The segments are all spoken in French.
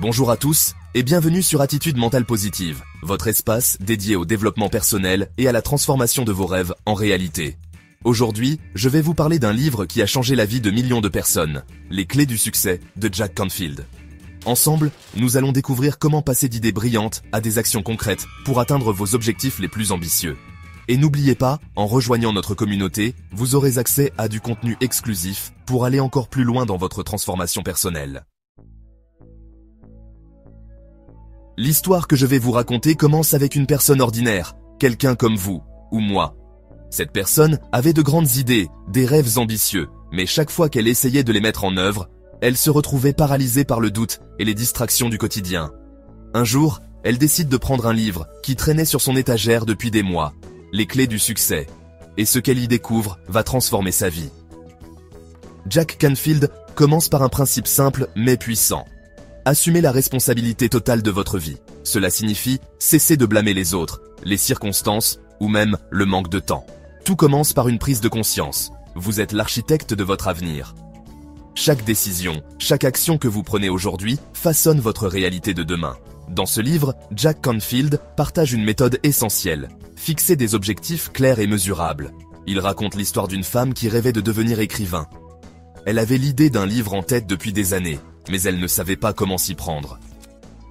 Bonjour à tous et bienvenue sur Attitude Mentale Positive, votre espace dédié au développement personnel et à la transformation de vos rêves en réalité. Aujourd'hui, je vais vous parler d'un livre qui a changé la vie de millions de personnes, Les clés du succès de Jack Canfield. Ensemble, nous allons découvrir comment passer d'idées brillantes à des actions concrètes pour atteindre vos objectifs les plus ambitieux. Et n'oubliez pas, en rejoignant notre communauté, vous aurez accès à du contenu exclusif pour aller encore plus loin dans votre transformation personnelle. L'histoire que je vais vous raconter commence avec une personne ordinaire, quelqu'un comme vous ou moi. Cette personne avait de grandes idées, des rêves ambitieux, mais chaque fois qu'elle essayait de les mettre en œuvre, elle se retrouvait paralysée par le doute et les distractions du quotidien. Un jour, elle décide de prendre un livre qui traînait sur son étagère depuis des mois, Les clés du succès. Et ce qu'elle y découvre va transformer sa vie. Jack Canfield commence par un principe simple mais puissant. Assumez la responsabilité totale de votre vie. Cela signifie cesser de blâmer les autres, les circonstances ou même le manque de temps. Tout commence par une prise de conscience. Vous êtes l'architecte de votre avenir. Chaque décision, chaque action que vous prenez aujourd'hui façonne votre réalité de demain. Dans ce livre, Jack Canfield partage une méthode essentielle. Fixer des objectifs clairs et mesurables. Il raconte l'histoire d'une femme qui rêvait de devenir écrivain. Elle avait l'idée d'un livre en tête depuis des années, mais elle ne savait pas comment s'y prendre.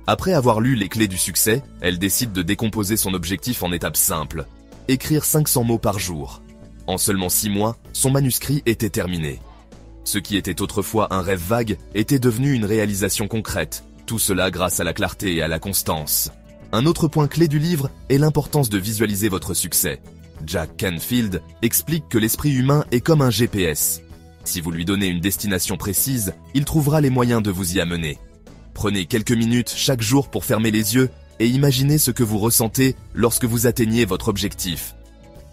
Après avoir lu Les clés du succès, elle décide de décomposer son objectif en étapes simples. Écrire 500 mots par jour. En seulement 6 mois, son manuscrit était terminé. Ce qui était autrefois un rêve vague était devenu une réalisation concrète. Tout cela grâce à la clarté et à la constance. Un autre point clé du livre est l'importance de visualiser votre succès. Jack Canfield explique que l'esprit humain est comme un GPS. Si vous lui donnez une destination précise, il trouvera les moyens de vous y amener. Prenez quelques minutes chaque jour pour fermer les yeux et imaginez ce que vous ressentez lorsque vous atteignez votre objectif.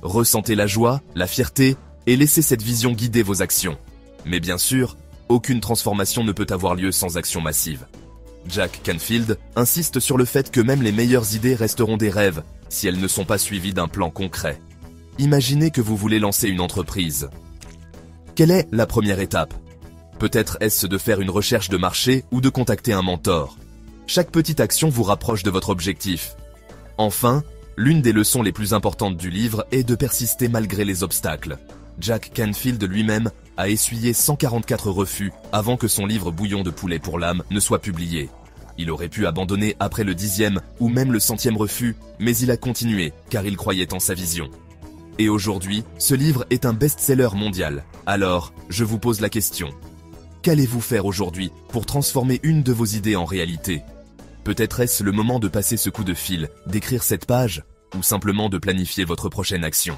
Ressentez la joie, la fierté et laissez cette vision guider vos actions. Mais bien sûr, aucune transformation ne peut avoir lieu sans action massive. Jack Canfield insiste sur le fait que même les meilleures idées resteront des rêves si elles ne sont pas suivies d'un plan concret. Imaginez que vous voulez lancer une entreprise. Quelle est la première étape? Peut-être est-ce de faire une recherche de marché ou de contacter un mentor. Chaque petite action vous rapproche de votre objectif. Enfin, l'une des leçons les plus importantes du livre est de persister malgré les obstacles. Jack Canfield lui-même a essuyé 144 refus avant que son livre Bouillon de poulet pour l'âme ne soit publié. Il aurait pu abandonner après le 10e ou même le 100e refus, mais il a continué car il croyait en sa vision. Et aujourd'hui, ce livre est un best-seller mondial. Alors, je vous pose la question. Qu'allez-vous faire aujourd'hui pour transformer une de vos idées en réalité? Peut-être est-ce le moment de passer ce coup de fil, d'écrire cette page, ou simplement de planifier votre prochaine action.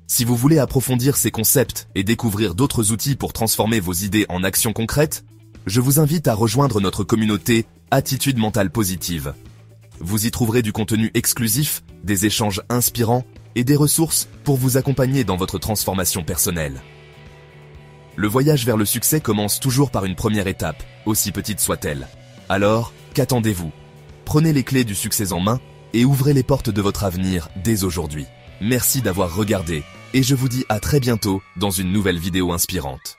Si vous voulez approfondir ces concepts et découvrir d'autres outils pour transformer vos idées en actions concrètes, je vous invite à rejoindre notre communauté Attitude Mentale Positive. Vous y trouverez du contenu exclusif, des échanges inspirants et des ressources pour vous accompagner dans votre transformation personnelle. Le voyage vers le succès commence toujours par une première étape, aussi petite soit-elle. Alors, qu'attendez-vous? Prenez les clés du succès en main et ouvrez les portes de votre avenir dès aujourd'hui. Merci d'avoir regardé et je vous dis à très bientôt dans une nouvelle vidéo inspirante.